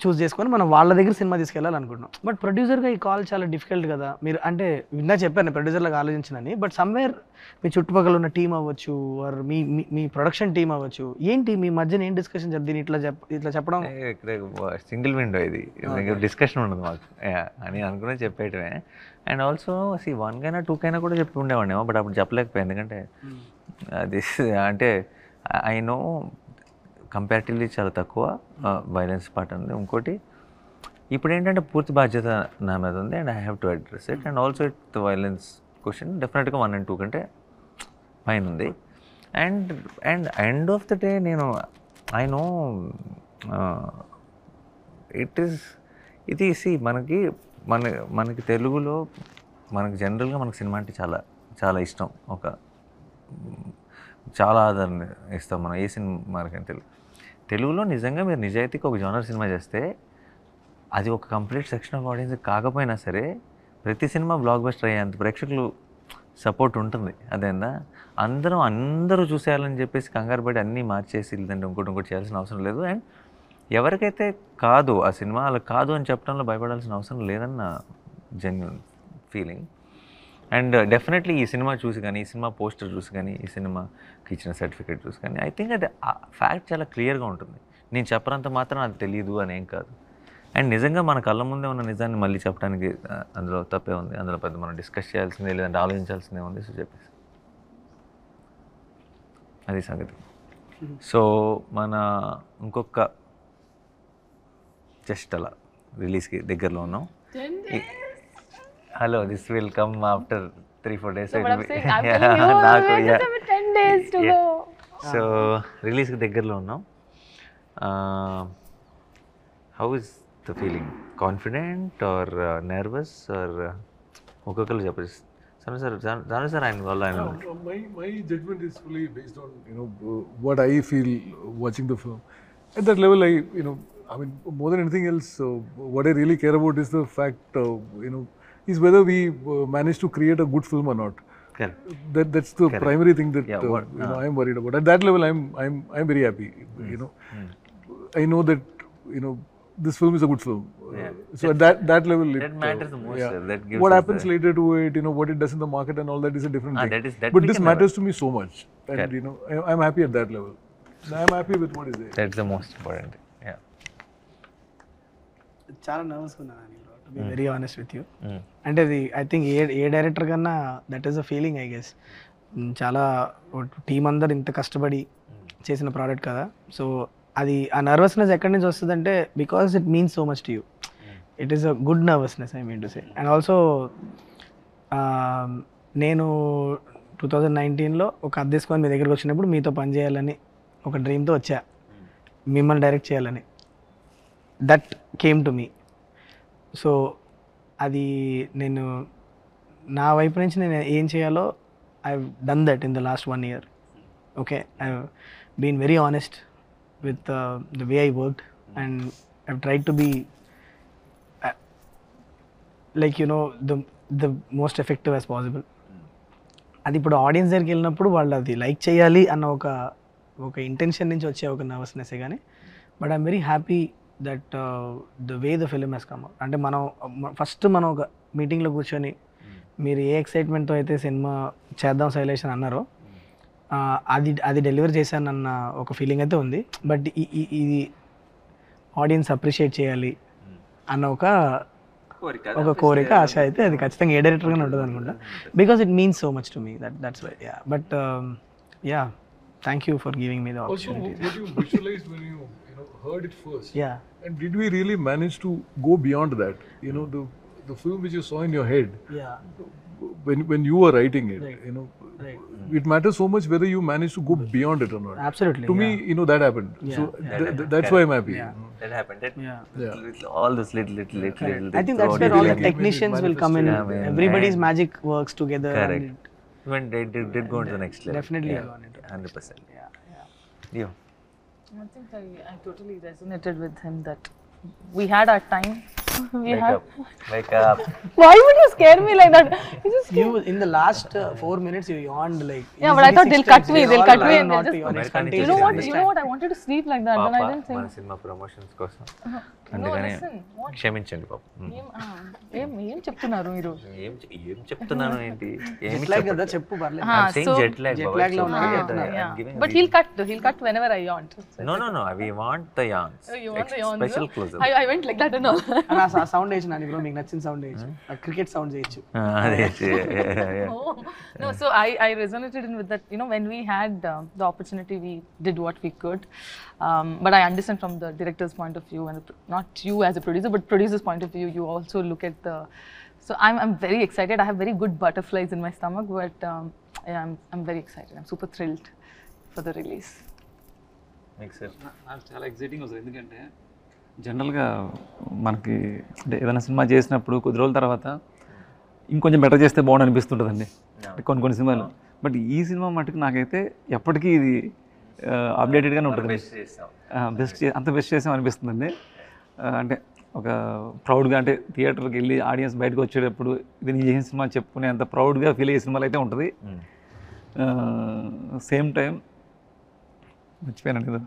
చూస్ చేసుకొని మనం వాళ్ళ దగ్గర సినిమా తీసుకెళ్ళాలనుకుంటున్నాం. బట్ ప్రొడ్యూసర్గా ఈ కాల్ చాలా డిఫికల్ట్ కదా. మీరు అంటే విన్నా చెప్పాను ప్రొడ్యూసర్లాగా ఆలోచించినని, బట్ సమ్వేర్ మీ చుట్టుపక్కల ఉన్న టీం అవ్వచ్చు, ఆర్ మీ ప్రొడక్షన్ టీం అవ్వచ్చు, ఏంటి మీ మధ్యన ఏం డిస్కషన్ దీన్ని ఇట్లా చెప్పడం? సింగిల్ విండో ఇది, డిస్కషన్ ఉండదు మాకు అని అనుకునే చెప్పేయటమే. అండ్ ఆల్సో వన్ కైనా 2 కైనా కూడా చెప్పి ఉండేవాడినేమో, బట్ అప్పుడు చెప్పలేకపోయాను. ఎందుకంటే అది అంటే ఐ నో కంపారిటివ్లీ చాలా తక్కువ వైలెన్స్ పార్ట్ ఉంది. ఇంకోటి ఇప్పుడు ఏంటంటే పూర్తి బాధ్యత నా మీద ఉంది, and I have to address it. And also it the violence question డెఫినెట్గా 1 and 2 కంటే పైన ఉంది. And end of the day నేను ఐ నో ఇది మనకి తెలుగులో మనకి జనరల్గా మనకి సినిమా అంటే చాలా చాలా ఇష్టం, చాలా ఆదరణ ఇస్తాం మనం ఏ సినిమాకి. తెలుగులో నిజంగా మీరు నిజాయితీకి ఒక జోనర్ సినిమా చేస్తే అది ఒక కంప్లీట్ సెక్షన్ ఆఫ్ ఆడియన్స్ కాకపోయినా సరే ప్రతి సినిమా బ్లాక్ బస్టర్ అయ్యేంత ప్రేక్షకులు సపోర్ట్ ఉంటుంది. అదేందా అందరూ చూసేయాలని చెప్పేసి కంగారు పడి అన్నీ మార్చేసి లేదంటే ఇంకోటి చేయాల్సిన అవసరం లేదు. అండ్ ఎవరికైతే కాదు ఆ సినిమా అలా కాదు అని చెప్పడంలో భయపడాల్సిన అవసరం లేదని నా జెన్యూన్ ఫీలింగ్. అండ్ డెఫినెట్లీ ఈ సినిమా చూసి కానీ, ఈ సినిమా పోస్టర్ చూసి కానీ, ఈ సినిమాకి ఇచ్చిన సర్టిఫికేట్ చూసి కానీ ఐ థింక్ అది ఫ్యాక్ట్ చాలా క్లియర్గా ఉంటుంది. నేను చెప్పనంత మాత్రం అది తెలియదు అని ఏం కాదు. అండ్ నిజంగా మన కళ్ళ ముందే ఉన్న నిజాన్ని మళ్ళీ చెప్పడానికి అందులో తప్పే ఉంది, అందులో పెద్ద మనం డిస్కస్ చేయాల్సిందే లేదంటే ఆలోచించాల్సిందే ఉంది. సో చెప్పేసి అది సంగతి. సో మన ఇంకొక జస్ట్ అలా రిలీజ్కి దగ్గరలో ఉన్నాం. Hello, this will come after 3-4 days. So రిలీజ్కి దగ్గరలో ఉన్నాం. How is the feeling? Confident or nervous or ఒక్కొక్కరు చెప్పండి. జాను సార్ ఆయన వల్ల ఆయన My judgment is fully based on what I feel watching the film. At that level, I mean, more than anything else, what I really care about is the fact, is whether we manage to create a good film or not. Correct. That's the primary thing that Yeah, I am worried about. At that level, I'm very happy. I know that this film is a good film. So at that level, that matters the most. Sir. That gives what us happens later to it, what it does in the market and all that is a different thing. that But we this can matters to me so much, and I'm happy at that level. I'm happy with what is there. That's the most important thing. Yeah. చాలా నర్వస్గా ఉన్నాను to be very honest with you. అంటే అది ఐ థింక్ ఏ డైరెక్టర్ కన్నా that is a feeling I guess. చాలా టీం అందరు ఇంత కష్టపడి చేసిన ప్రోడక్ట్ కదా. సో అది ఆ నర్వస్నెస్ ఎక్కడి నుంచి వస్తుందంటే because it means so much to you. It is a good nervousness I mean to say. And also నేను 2019లో ఒక అద్దెసుకొని మీ దగ్గరికి వచ్చినప్పుడు మీతో పనిచేయాలని ఒక డ్రీమ్తో వచ్చా, మిమ్మల్ని డైరెక్ట్ చేయాలని. That came to me. So అది నేను నా వైపు నుంచి నేను ఏం చేయాలో I done that in the last 1 year. Okay, I been very honest with the way I worked, and I've tried to be like the most effective as possible. అది ఇప్పుడు ఆడియన్స్ దగ్గరికి వెళ్ళినప్పుడు వాళ్ళు అది లైక్ చేయాలి అన్న ఒక ఇంటెన్షన్ నుంచి వచ్చే ఒక నర్వస్నెస్సే కానీ, but I'm very happy that the way the film has come out. అంటే మనం ఒక మీటింగ్లో కూర్చొని మీరు ఏ ఎక్సైట్మెంట్తో అయితే సినిమా చేద్దాం శైలేష్ అని అన్నారో అది డెలివర్ చేశానన్న ఒక ఫీలింగ్ అయితే ఉంది. బట్ ఇది ఆడియన్స్ అప్రిషియేట్ చేయాలి అన్న ఒక కోరిక, ఆశ అయితే అది ఖచ్చితంగా ఏ డైరెక్టర్గానే ఉంటుంది అనుకుంటా. Because it means so much to me that's why. But thank you for giving me the opportunity. What you visualized when you heard it first. Yeah. And did we really manage to go beyond that? The film which you saw in your head Yeah. when you were writing it, Right. it matters so much whether you manage to go beyond it or not. Absolutely. To me, that happened. Yeah. So that's why I'm happy. That happened. Yeah. All those little. I think that's where all the technicians will come in. Everybody's magic works together. Correct. And When they did go on to the next level. Definitely Yeah. gone into 100%. yeah. You. I think I totally resonated with him that we had our time. Wake up. Why would you scare me like that? You just You in the last 4 minutes you yawned like. Yeah, but I easily thought they'll 6 cut times. me. They They'll all cut me lie and not they'll to your just. advantage. You know what? I wanted to sleep like that. Then I didn't మన think. సినిమా ప్రమోషన్స్ కోసం No, అందుకని listen. What? క్షమించండి పాపం. ఏం చెప్తున్నారు మీరు? ఏం చెప్తున్నాను ఏంటి? ఏమి Jet lag కదా చెప్పు పర్లేదు. jet lag. jet lag లో ఉన్నారు. But he'll cut whenever I yawned. No. We want the yawns. Oh, you want the yawns? Special close-up. I went like that and all. And ఆ సౌండ్ వేయచ్చు నాని బ్రో, మీకు నచ్చిన సౌండ్ వేయచ్చు, క్రికెట్ సౌండ్ చేయొచ్చు. Oh. No, so I resonated with that. When we had the opportunity, we did what we could. But I understand from the director's point of view, and not you as a producer, but producer's point of view, you also look at the. So I'm very excited. I have very good butterflies in my stomach, but yeah, I'm very excited. I'm super thrilled for the release. నాకు చాలా ఎక్సైటింగ్ వస్తుంది. ఎందుకంటే జనరల్గా మనకి అంటే ఏదైనా సినిమా చేసినప్పుడు కొద్ది రోజుల తర్వాత ఇంకొంచెం బెటర్ చేస్తే బాగుండు అనిపిస్తుంటుందండి కొన్ని సినిమాలు. బట్ ఈ సినిమా మటుకు నాకైతే ఎప్పటికీ ఇది అప్డేటెడ్గానే ఉంటుంది. అంత బెస్ట్ చేసాం అనిపిస్తుందండి. అంటే ఒక ప్రౌడ్గా, అంటే థియేటర్కి వెళ్ళి ఆడియన్స్ బయటకు వచ్చేటప్పుడు ఇది నేను చేసిన సినిమా చెప్పుకునే అంత ప్రౌడ్గా ఫీల్ అయ్యే సినిమాలు అయితే ఉంటుంది. సేమ్ టైం మర్చిపోయాను కదా.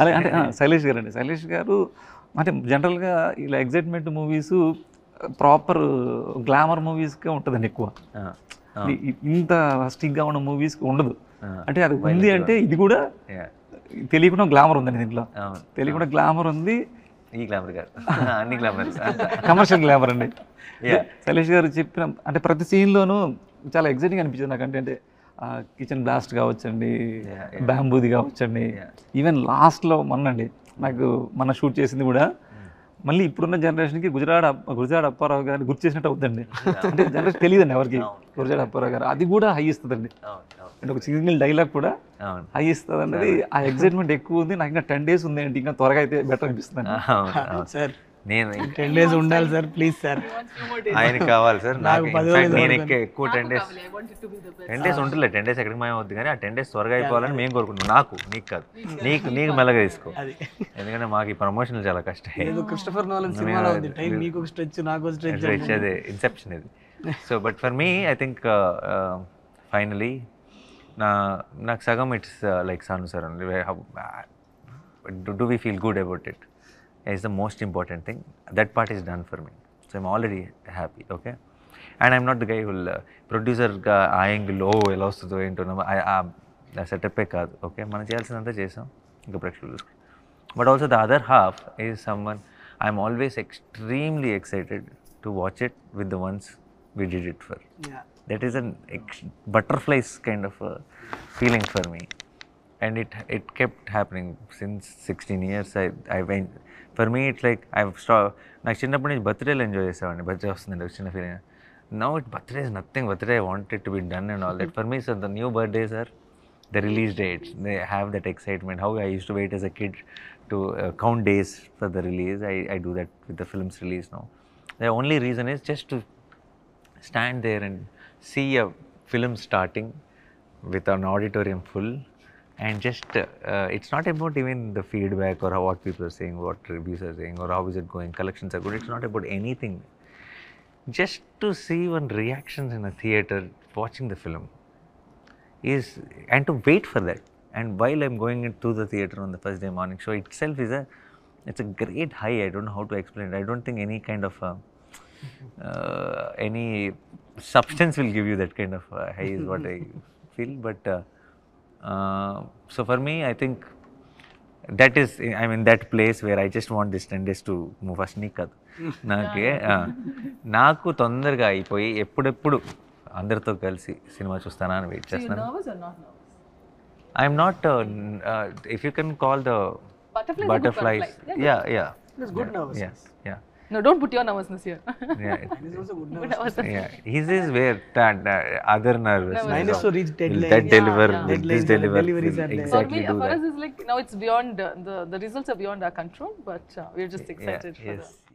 అదే అంటే శైలేష్ గారు అండి. శైలేష్ గారు అంటే జనరల్గా ఇలా ఎగ్జైట్మెంట్ మూవీస్ ప్రాపర్ గ్లామర్ మూవీస్కే ఉంటుందండి ఎక్కువ. ఇంత రస్టిక్గా ఉన్న మూవీస్కి ఉండదు. అంటే అది ఉంది అంటే ఇది కూడా తెలియకుండా గ్లామర్ ఉందండి దీంట్లో. తెలియకుండా గ్లామర్ ఉంది. ఈ గ్లామర్ కాదు, అన్ని గ్లామర్, కమర్షియల్ గ్లామర్ అండి. శైలేష్ గారు చెప్పిన అంటే ప్రతి సీన్లోనూ చాలా ఎగ్జైటింగ్ అనిపించింది నాకు. అంటే కిచెన్ బ్లాస్ట్ కావచ్చండి, బ్యాంబూది కావచ్చండి, ఈవెన్ లాస్ట్లో మొన్నండి నాకు షూట్ చేసింది కూడా మళ్ళీ ఇప్పుడున్న జనరేషన్కి గురజాడ అప్పారావు గారిని గుర్తు చేసినట్టు అవుతుందండి. అంటే జనరేషన్ తెలియదండి ఎవరికి గురజాడ అప్పారావు గారు. అది కూడా హై ఇస్తుందండి. అంటే ఒక సింగిల్ డైలాగ్ కూడా హై ఇస్తుంది అన్నది ఆ ఎక్సైట్మెంట్ ఎక్కువ ఉంది. నాకు ఇంకా 10 days ఉంది అంటే ఇంకా త్వరగా అయితే బెటర్ అనిపిస్తుంది. సార్ నేను 10 days ఉండాలి సార్, ప్లీజ్ సార్. ఆయనకి కావాలి సార్. నాకు నేను ఎక్కువ 10 days I want it to be the best. 10 days ఉంటుందిలే. 10 days ఎక్కడికి మాయం అవుద్ది కానీ ఆ 10 days త్వరగా అయిపోవాలని మేము కోరుకుంటున్నాం. నాకు, నీకు కాదు, నీకు మెల్లగా తీసుకో. ఎందుకంటే మాకు ఈ ప్రమోషన్లు చాలా కష్టం. ఏదో క్రిస్టఫర్ నోలన్ సినిమాలో ఉంది, టైం మీకు ఒక స్ట్రెచ్ నాకు ఒక స్ట్రెచ్. అదే ఇన్సెప్షన్ ఇది. So but for me I think finally నాకు సగం it's like Sanu sir only. Do we feel good about it is the most important thing. That part is done for me. So I'm already happy, okay? And I'm not the guy who will producer ga angle ఎలా వస్తుందో ఏంటో ఆ సెటప్పే కాదు. ఓకే, మనం చేయాల్సినంత చేసాం, ఇంకా ప్రేక్షకులు చూసుకో. But also the other half is someone I'm always extremely excited to watch it with the ones we did it for. That is an butterflies kind of a feeling for me. And it kept happening since 16 years. I went, for me it's like I've stopped. నాకు చిన్నప్పటి నుంచి బర్త్డేలు ఎంజాయ్ చేసేవాడిని. బర్త్డే వస్తుందండి ఒక చిన్న feeling. Now it birthday is nothing. Birthday I want it to be done and all that. For me so the new birthdays are the release dates. They have that excitement. How I used to wait as a kid to count days for the release. I do that with the film's release now. The only reason is just to stand there and see a film starting with an auditorium full. And just, it's not about even the feedback or what people are saying, what reviews are saying, or how is it going, collections are good. It's not about anything. Just to see one reactions in a theatre watching the film is, and to wait for that. And while I'm going into the theatre on the first day morning show itself is it's a great high. I don't know how to explain it. I don't think any kind of any substance will give you that kind of high is what I feel. But so for me, I think that is, I'm in that place where I just want this 10 days to move fast. Nikad నాకు తొందరగా అయిపోయి ఎప్పుడెప్పుడు అందరితో కలిసి సినిమా చూస్తానా అని వెయిట్ చేస్తాను. I'm not, if you can call the butterflies. Yeah. It's good nervousness. Yeah. No, don't put your nervousness here. Yeah. It is also good nervousness. Yeah. His is where that other nervous. Mine is to reach deadline. That deliver, Deadlines this and deliver, deliveries will are there. exactly For do me, for that. us, it's like now it's beyond the results are beyond our control, but we're just excited for Yes. that.